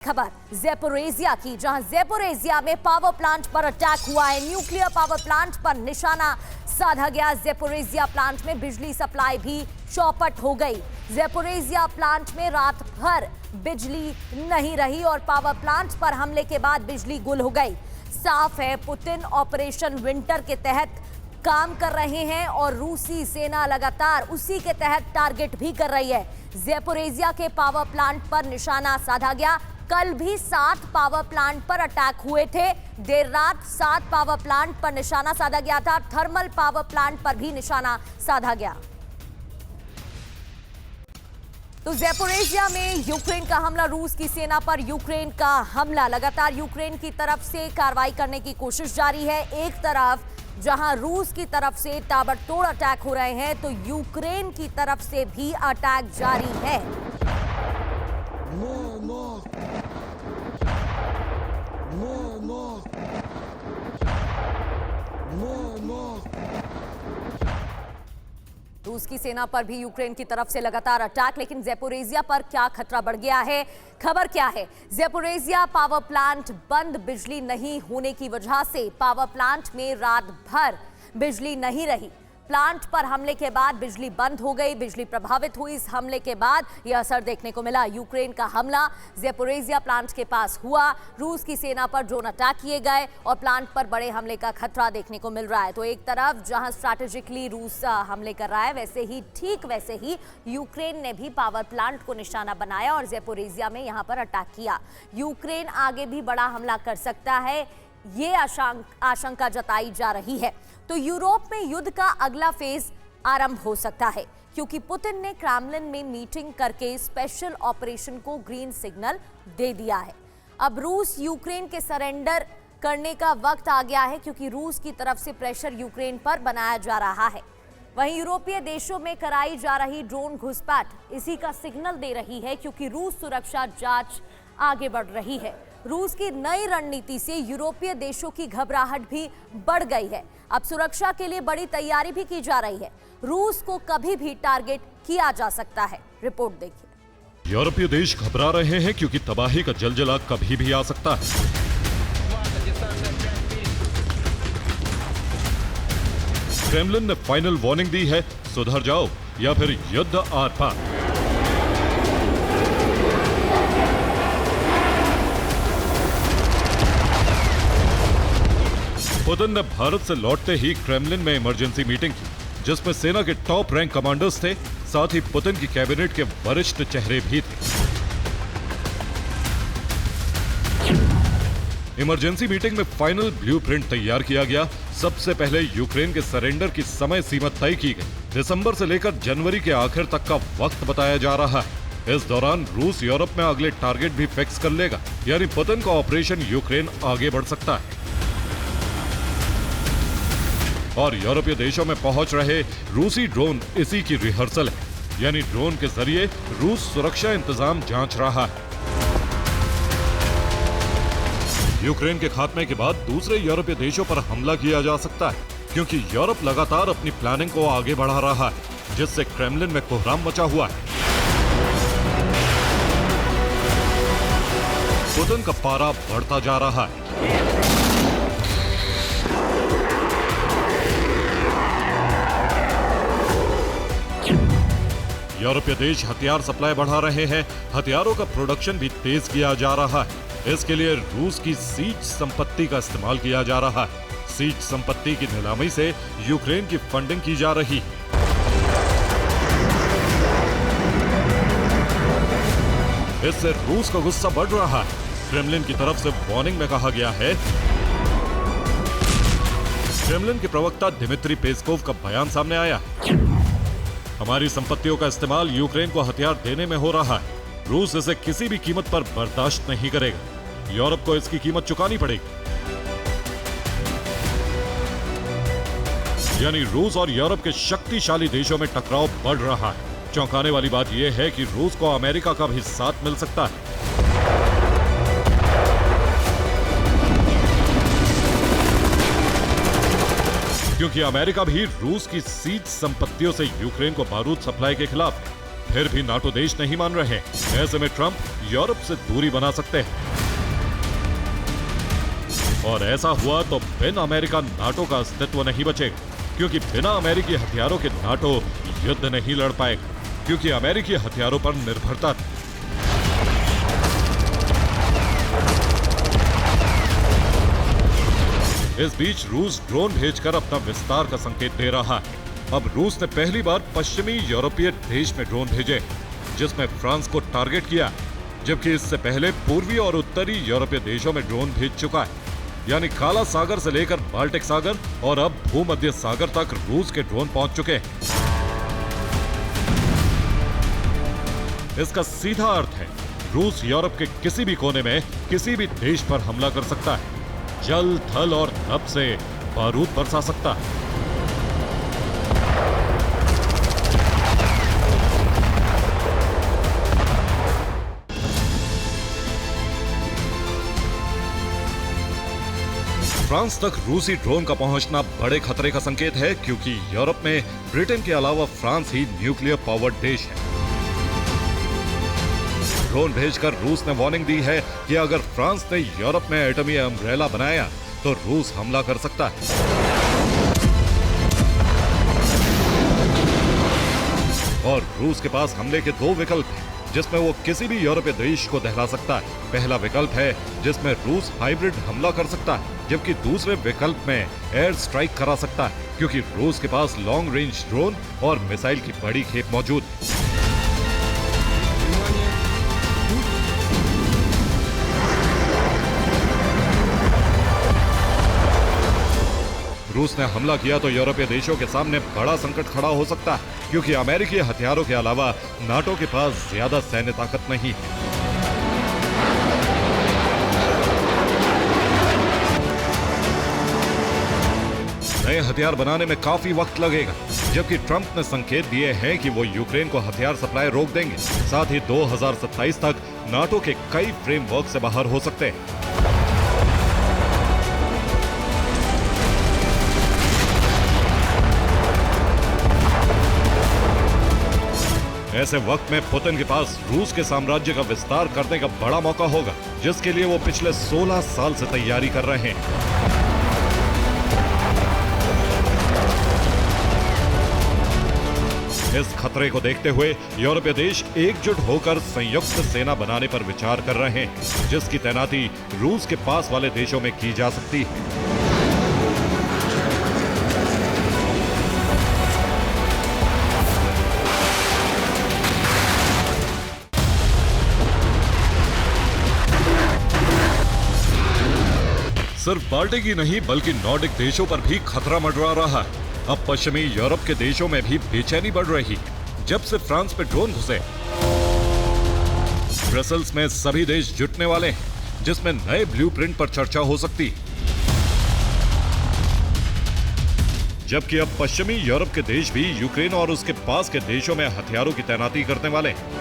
खबर ज़ैपोरिज़िया की, जहां ज़ैपोरिज़िया में पावर प्लांट पर अटैक हुआ है। न्यूक्लियर पावर प्लांट पर निशाना साधा गया। ज़ैपोरिज़िया प्लांट में बिजली सप्लाई भी चौपट हो गई। ज़ैपोरिज़िया प्लांट में रात भर बिजली नहीं रही और पावर प्लांट पर हमले के बाद बिजली गुल हो गई। साफ है, पुतिन ऑपरेशन विंटर के तहत काम कर रहे हैं और रूसी सेना लगातार उसी के तहत टारगेट भी कर रही है। ज़ैपोरिज़िया के पावर प्लांट पर निशाना साधा गया। कल भी 7 पावर प्लांट पर अटैक हुए थे। देर रात 7 पावर प्लांट पर निशाना साधा गया था। थर्मल पावर प्लांट पर भी निशाना साधा गया। तो ज़ैपोरिज़िया में यूक्रेन का हमला, रूस की सेना पर यूक्रेन का हमला। लगातार यूक्रेन की तरफ से कार्रवाई करने की कोशिश जारी है। एक तरफ जहां रूस की तरफ से ताबड़तोड़ अटैक हो रहे हैं, तो यूक्रेन की तरफ से भी अटैक जारी है। रूस की सेना पर भी यूक्रेन की तरफ से लगातार अटैक, लेकिन ज़ैपोरिज़िया पर क्या खतरा बढ़ गया है? खबर क्या है? ज़ैपोरिज़िया पावर प्लांट बंद, बिजली नहीं होने की वजह से पावर प्लांट में रात भर बिजली नहीं रही। प्लांट पर हमले के बाद बिजली बंद हो गई, बिजली प्रभावित हुई। इस हमले के बाद यह असर देखने को मिला। यूक्रेन का हमला ज़ैपोरिज़िया प्लांट के पास हुआ। रूस की सेना पर ड्रोन अटैक किए गए और प्लांट पर बड़े हमले का खतरा देखने को मिल रहा है। तो एक तरफ जहां स्ट्रैटेजिकली रूस हमले कर रहा है, वैसे ही यूक्रेन ने भी पावर प्लांट को निशाना बनाया और ज़ैपोरिज़िया में यहां पर अटैक किया। यूक्रेन आगे भी बड़ा हमला कर सकता है, ये आशंका जताई जा रही है। तो यूरोप में युद्ध का अगला फेज आरंभ हो सकता है, क्योंकि पुतिन ने क्रेमलिन में मीटिंग करके स्पेशल ऑपरेशन को ग्रीन सिग्नल दे दिया है। अब रूस यूक्रेन के सरेंडर करने का वक्त आ गया है, क्योंकि रूस की तरफ से प्रेशर यूक्रेन पर बनाया जा रहा है। वहीं यूरोपीय देशों में कराई जा रही ड्रोन घुसपैठ इसी का सिग्नल दे रही है, क्योंकि रूस सुरक्षा जांच आगे बढ़ रही है। रूस की नई रणनीति से यूरोपीय देशों की घबराहट भी बढ़ गई है। अब सुरक्षा के लिए बड़ी तैयारी भी की जा रही है। रूस को कभी भी टारगेट किया जा सकता है। रिपोर्ट देखिए। यूरोपीय देश घबरा रहे हैं, क्योंकि तबाही का जलजला कभी भी आ सकता है। क्रेमलिन ने फाइनल वार्निंग दी है, सुधर जाओ या फिर युद्ध आर पार। पुतिन ने भारत से लौटते ही क्रेमलिन में इमरजेंसी मीटिंग की, जिसमें सेना के टॉप रैंक कमांडर्स थे, साथ ही पुतिन की कैबिनेट के वरिष्ठ चेहरे भी थे। इमरजेंसी मीटिंग में फाइनल ब्लूप्रिंट तैयार किया गया। सबसे पहले यूक्रेन के सरेंडर की समय सीमा तय की गई। दिसंबर से लेकर जनवरी के आखिर तक का वक्त बताया जा रहा है। इस दौरान रूस यूरोप में अगले टारगेट भी फिक्स कर लेगा, यानी पुतिन का ऑपरेशन यूक्रेन आगे बढ़ सकता है। और यूरोपीय देशों में पहुंच रहे रूसी ड्रोन इसी की रिहर्सल है, यानी ड्रोन के जरिए रूस सुरक्षा इंतजाम जांच रहा है। यूक्रेन के खात्मे के बाद दूसरे यूरोपीय देशों पर हमला किया जा सकता है, क्योंकि यूरोप लगातार अपनी प्लानिंग को आगे बढ़ा रहा है, जिससे क्रेमलिन में कोहराम मचा हुआ है। पुतिन का पारा बढ़ता जा रहा है। यूरोपीय देश हथियार सप्लाई बढ़ा रहे हैं। हथियारों का प्रोडक्शन भी तेज किया जा रहा है। इसके लिए रूस की सीज संपत्ति का इस्तेमाल किया जा रहा है। सीज संपत्ति की नीलामी से यूक्रेन की फंडिंग की जा रही है। इससे रूस का गुस्सा बढ़ रहा है। क्रेमलिन की तरफ से वार्निंग में कहा गया है। क्रेमलिन के प्रवक्ता दिमित्री पेस्कोव का बयान सामने आया। हमारी संपत्तियों का इस्तेमाल यूक्रेन को हथियार देने में हो रहा है। रूस इसे किसी भी कीमत पर बर्दाश्त नहीं करेगा। यूरोप को इसकी कीमत चुकानी पड़ेगी। यानी रूस और यूरोप के शक्तिशाली देशों में टकराव बढ़ रहा है। चौंकाने वाली बात यह है कि रूस को अमेरिका का भी साथ मिल सकता है। क्योंकि अमेरिका भी रूस की सीज संपत्तियों से यूक्रेन को बारूद सप्लाई के खिलाफ है। फिर भी नाटो देश नहीं मान रहे। ऐसे में ट्रंप यूरोप से दूरी बना सकते हैं और ऐसा हुआ तो बिना अमेरिका नाटो का अस्तित्व नहीं बचेगा, क्योंकि बिना अमेरिकी हथियारों के नाटो युद्ध नहीं लड़ पाएगा, क्योंकि अमेरिकी हथियारों पर निर्भरता थी। इस बीच रूस ड्रोन भेजकर अपना विस्तार का संकेत दे रहा है। अब रूस ने पहली बार पश्चिमी यूरोपीय देश में ड्रोन भेजे, जिसमें फ्रांस को टारगेट किया, जबकि इससे पहले पूर्वी और उत्तरी यूरोपीय देशों में ड्रोन भेज चुका है। यानी काला सागर से लेकर बाल्टिक सागर और अब भूमध्य सागर तक रूस के ड्रोन पहुंच चुके हैं। इसका सीधा अर्थ है रूस यूरोप के किसी भी कोने में किसी भी देश पर हमला कर सकता है, जल, थल और नभ से बारूद बरसा सकता है। फ्रांस तक रूसी ड्रोन का पहुंचना बड़े खतरे का संकेत है, क्योंकि यूरोप में ब्रिटेन के अलावा फ्रांस ही न्यूक्लियर पावर्ड देश है। ड्रोन भेजकर रूस ने वार्निंग दी है कि अगर फ्रांस ने यूरोप में एटमी अम्ब्रेला बनाया तो रूस हमला कर सकता है। और रूस के पास हमले के दो विकल्प हैं, जिसमें वो किसी भी यूरोपीय देश को दहला सकता है। पहला विकल्प है जिसमें रूस हाइब्रिड हमला कर सकता है, जबकि दूसरे विकल्प में एयर स्ट्राइक करा सकता है, क्योंकि रूस के पास लॉन्ग रेंज ड्रोन और मिसाइल की बड़ी खेप मौजूद है। रूस ने हमला किया तो यूरोपीय देशों के सामने बड़ा संकट खड़ा हो सकता है, क्योंकि अमेरिकी हथियारों के अलावा नाटो के पास ज्यादा सैन्य ताकत नहीं है। नए हथियार बनाने में काफी वक्त लगेगा, जबकि ट्रंप ने संकेत दिए हैं कि वो यूक्रेन को हथियार सप्लाई रोक देंगे। साथ ही 2027 तक नाटो के कई फ्रेमवर्क से बाहर हो सकते हैं। ऐसे वक्त में पुतिन के पास रूस के साम्राज्य का विस्तार करने का बड़ा मौका होगा, जिसके लिए वो पिछले 16 साल से तैयारी कर रहे हैं। इस खतरे को देखते हुए यूरोपीय देश एकजुट होकर संयुक्त सेना बनाने पर विचार कर रहे हैं, जिसकी तैनाती रूस के पास वाले देशों में की जा सकती है। सिर्फ बाल्टिक ही नहीं बल्कि नॉर्डिक देशों पर भी खतरा मंडरा रहा है। अब पश्चिमी यूरोप के देशों में भी बेचैनी बढ़ रही है, जब से फ्रांस पे ड्रोन घुसे। ब्रसेल्स में सभी देश जुटने वाले हैं, जिसमें नए ब्लूप्रिंट पर चर्चा हो सकती है। जबकि अब पश्चिमी यूरोप के देश भी यूक्रेन और उसके पास के देशों में हथियारों की तैनाती करने वाले हैं।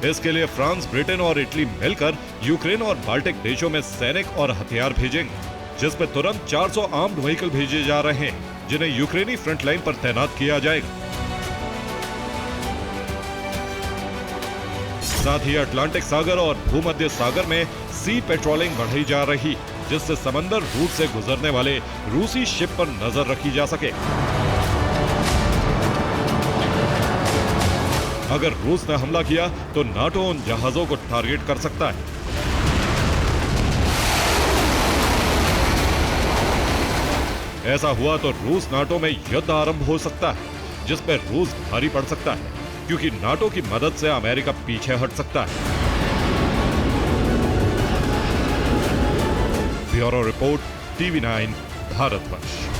इसके लिए फ्रांस, ब्रिटेन और इटली मिलकर यूक्रेन और बाल्टिक देशों में सैनिक और हथियार भेजेंगे, जिसमें तुरंत 400 आर्म्ड व्हीकल भेजे जा रहे हैं, जिन्हें यूक्रेनी फ्रंट लाइन पर तैनात किया जाएगा। साथ ही अटलांटिक सागर और भूमध्य सागर में सी पेट्रोलिंग बढ़ाई जा रही, जिससे समंदर रूट से गुजरने वाले रूसी शिप पर नजर रखी जा सके। अगर रूस ने हमला किया तो नाटो उन जहाजों को टारगेट कर सकता है। ऐसा हुआ तो रूस नाटो में युद्ध आरंभ हो सकता है, जिसमें रूस भारी पड़ सकता है, क्योंकि नाटो की मदद से अमेरिका पीछे हट सकता है। Bureau report, TV9 Bharatvarsh.